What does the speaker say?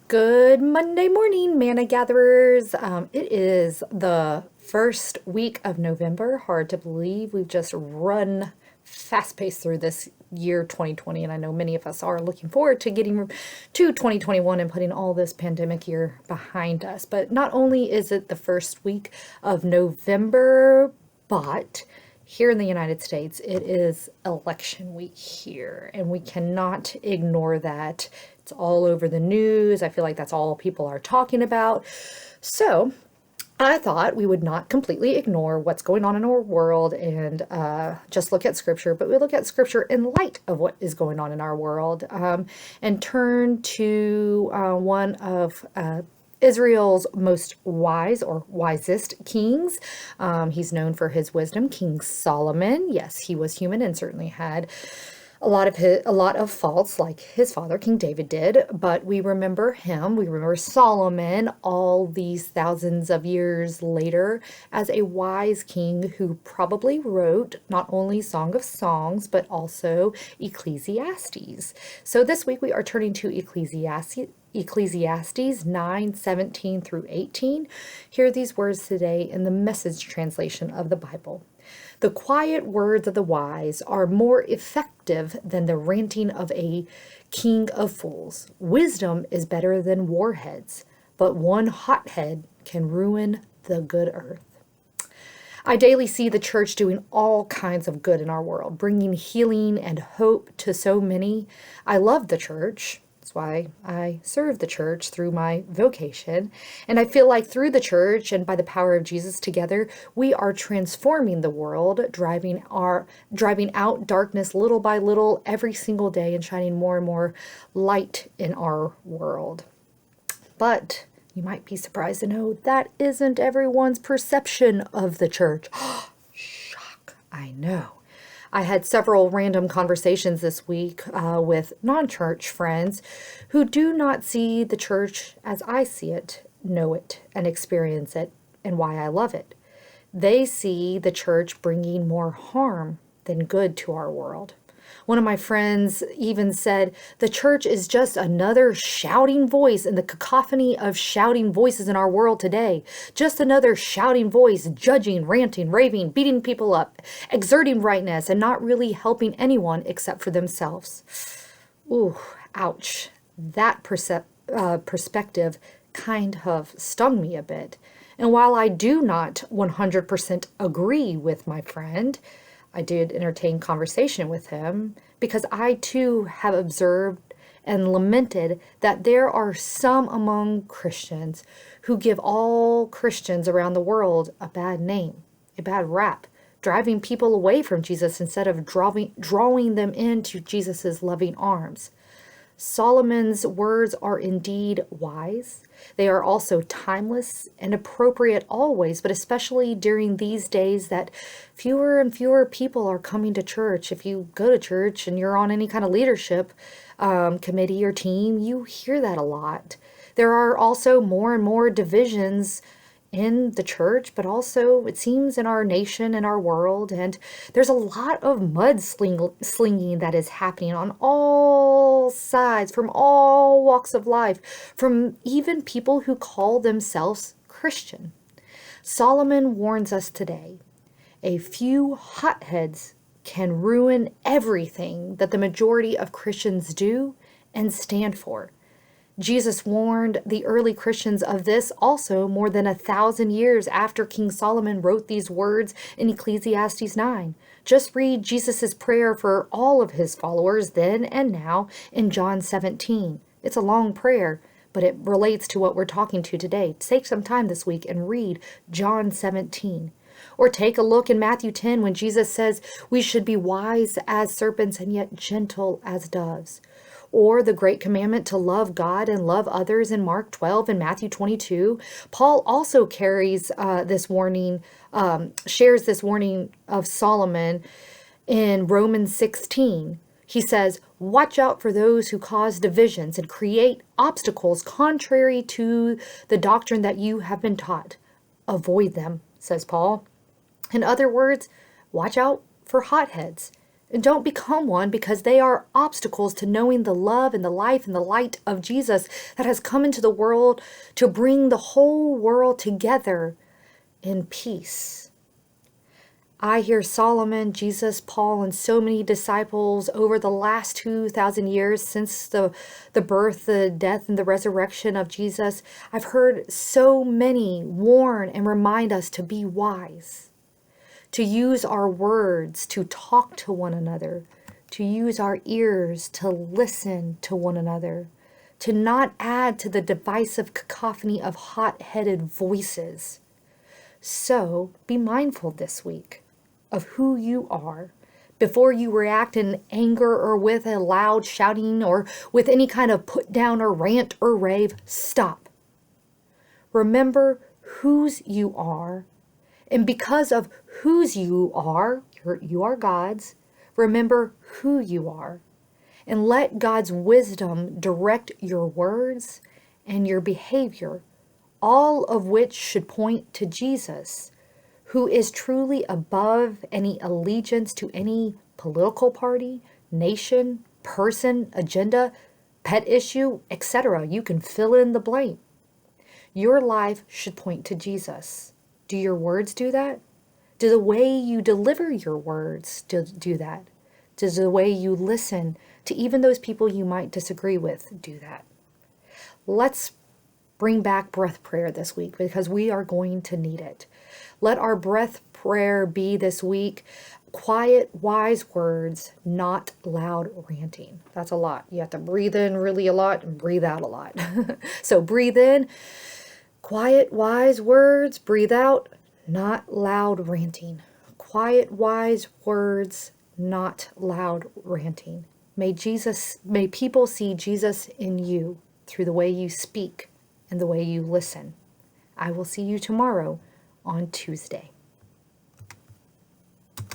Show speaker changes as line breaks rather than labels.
Good Monday morning, manna gatherers. It is the first week of November. Hard to believe we've just run fast paced through this year 2020, and I know many of us are looking forward to getting to 2021 and putting all this pandemic year behind us. But not only is it the first week of November, but here in the United States, it is election week here, and we cannot ignore that. It's all over the news. I feel like that's all people are talking about. So I thought we would not completely ignore what's going on in our world and just look at Scripture, but we look at Scripture in light of what is going on in our world, and turn to one of Israel's most wise or wisest kings. He's known for his wisdom, King Solomon. Yes, he was human and certainly had a lot of faults like his father King David did, but we remember him, we remember Solomon all these thousands of years later as a wise king who probably wrote not only Song of Songs but also Ecclesiastes. So this week we are turning to Ecclesiastes 9:17 through 18. Hear these words today in the Message translation of the Bible. The quiet words of the wise are more effective than the ranting of a king of fools. Wisdom is better than warheads, but one hothead can ruin the good earth. I daily see the church doing all kinds of good in our world, bringing healing and hope to so many. I love the church. That's why I serve the church through my vocation. And I feel like through the church and by the power of Jesus together, we are transforming the world, driving out darkness little by little every single day and shining more and more light in our world. But you might be surprised to know that isn't everyone's perception of the church. Shock, I know. I had several random conversations this week with non-church friends who do not see the church as I see it, know it, and experience it, and why I love it. They see the church bringing more harm than good to our world. One of my friends even said, the church is just another shouting voice in the cacophony of shouting voices in our world today. Just another shouting voice, judging, ranting, raving, beating people up, exerting rightness, and not really helping anyone except for themselves. Ooh, ouch. That perspective kind of stung me a bit. And while I do not 100% agree with my friend, I did entertain conversation with him because I too have observed and lamented that there are some among Christians who give all Christians around the world a bad name, a bad rap, driving people away from Jesus instead of drawing them into Jesus's loving arms. Solomon's words are indeed wise. They are also timeless and appropriate always, but especially during these days that fewer and fewer people are coming to church. If you go to church and you're on any kind of leadership committee or team, you hear that a lot. There are also more and more divisions in the church, but also it seems in our nation and our world, and there's a lot of slinging that is happening on all sides, from all walks of life, from even people who call themselves Christian. Solomon warns us today, a few hotheads can ruin everything that the majority of Christians do and stand for. Jesus warned the early Christians of this also more than 1,000 years after King Solomon wrote these words in Ecclesiastes 9. Just read Jesus' prayer for all of his followers then and now in John 17. It's a long prayer, but it relates to what we're talking to today. Take some time this week and read John 17. Or take a look in Matthew 10 when Jesus says we should be wise as serpents and yet gentle as doves. Or the great commandment to love God and love others in Mark 12 and Matthew 22. Paul also carries this warning, shares this warning of Solomon in Romans 16. He says, watch out for those who cause divisions and create obstacles contrary to the doctrine that you have been taught. Avoid them, says Paul. In other words, watch out for hotheads. And don't become one, because they are obstacles to knowing the love and the life and the light of Jesus that has come into the world to bring the whole world together in peace. I hear Solomon, Jesus, Paul, and so many disciples over the last 2,000 years since the birth, the death, and the resurrection of Jesus. I've heard so many warn and remind us to be wise, to use our words to talk to one another, to use our ears to listen to one another, to not add to the divisive cacophony of hot-headed voices. So be mindful this week of who you are before you react in anger or with a loud shouting or with any kind of put down or rant or rave. Stop. Remember whose you are, and because of whose you are God's. Remember who you are, and let God's wisdom direct your words and your behavior, all of which should point to Jesus, who is truly above any allegiance to any political party, nation, person, agenda, pet issue, etc. You can fill in the blank. Your life should point to Jesus. Do your words do that? Do the way you deliver your words do that? Does the way you listen to even those people you might disagree with do that? Let's bring back breath prayer this week, because we are going to need it. Let our breath prayer be this week: quiet, wise words, not loud ranting. That's a lot. You have to breathe in really a lot and breathe out a lot. So breathe in, quiet, wise words. Breathe out, not loud ranting. Quiet, wise words, not loud ranting. May people see Jesus in you through the way you speak and the way you listen. I will see you tomorrow on Tuesday.